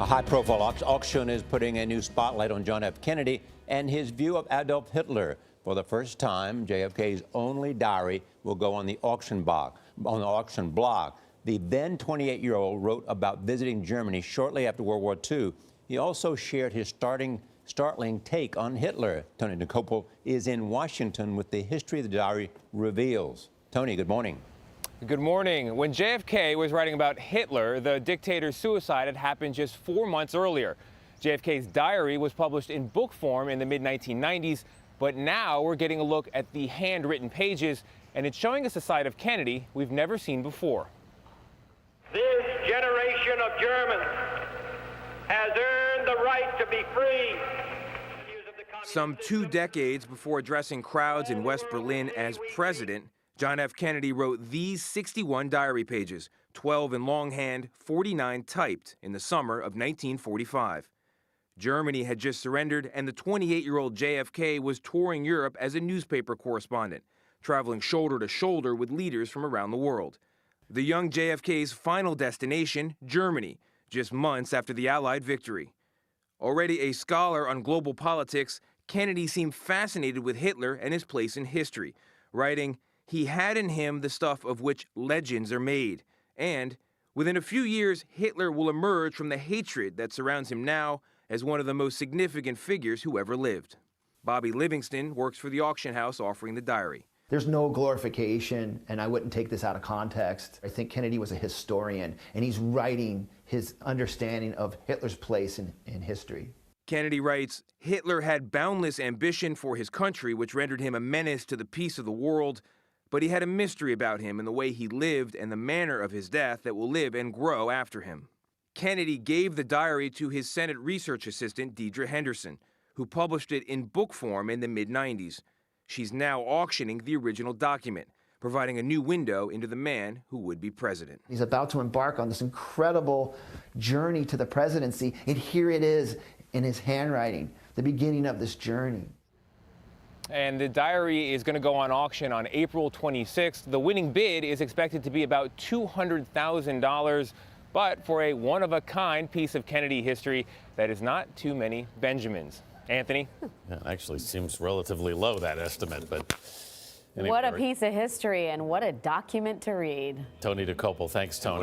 A high-profile auction is putting a new spotlight on John F. Kennedy and his view of Adolf Hitler. For the first time, JFK's only diary will go on the auction block. The then 28-year-old wrote about visiting Germany shortly after World War II. He also shared his startling take on Hitler. Tony DeCopel is in Washington with the history of the diary reveals. Tony, good morning. Good morning. When JFK was writing about Hitler, the dictator's suicide had happened just 4 months earlier. JFK's diary was published in book form in the mid-1990s, but now we're getting a look at the handwritten pages, and it's showing us a side of Kennedy we've never seen before. This generation of Germans has earned the right to be free. Some 2 decades before addressing crowds in West Berlin as president, John F. Kennedy wrote these 61 diary pages, 12 in longhand, 49 typed, in the summer of 1945. Germany had just surrendered, and the 28-year-old JFK was touring Europe as a newspaper correspondent, traveling shoulder to shoulder with leaders from around the world. The young JFK's final destination, Germany, just months after the Allied victory. Already a scholar on global politics, Kennedy seemed fascinated with Hitler and his place in history, writing, "He had in him the stuff of which legends are made, and within a few years, Hitler will emerge from the hatred that surrounds him now as one of the most significant figures who ever lived." Bobby Livingston works for the auction house offering the diary. There's no glorification, and I wouldn't take this out of context. I think Kennedy was a historian, and he's writing his understanding of Hitler's place in history. Kennedy writes, "Hitler had boundless ambition for his country, which rendered him a menace to the peace of the world. But he had a mystery about him in the way he lived and the manner of his death that will live and grow after him." Kennedy gave the diary to his Senate research assistant, Deidre Henderson, who published it in book form in the mid-90s. She's now auctioning the original document, providing a new window into the man who would be president. He's about to embark on this incredible journey to the presidency, and here it is in his handwriting, the beginning of this journey. And the diary is going to go on auction on April 26th. The winning bid is expected to be about $200,000, but for a one-of-a-kind piece of Kennedy history, that is not too many Benjamins. Anthony? Yeah, it actually seems relatively low, that estimate, but anyway. What a piece of history and what a document to read. Tony DeCopel, thanks, Tony.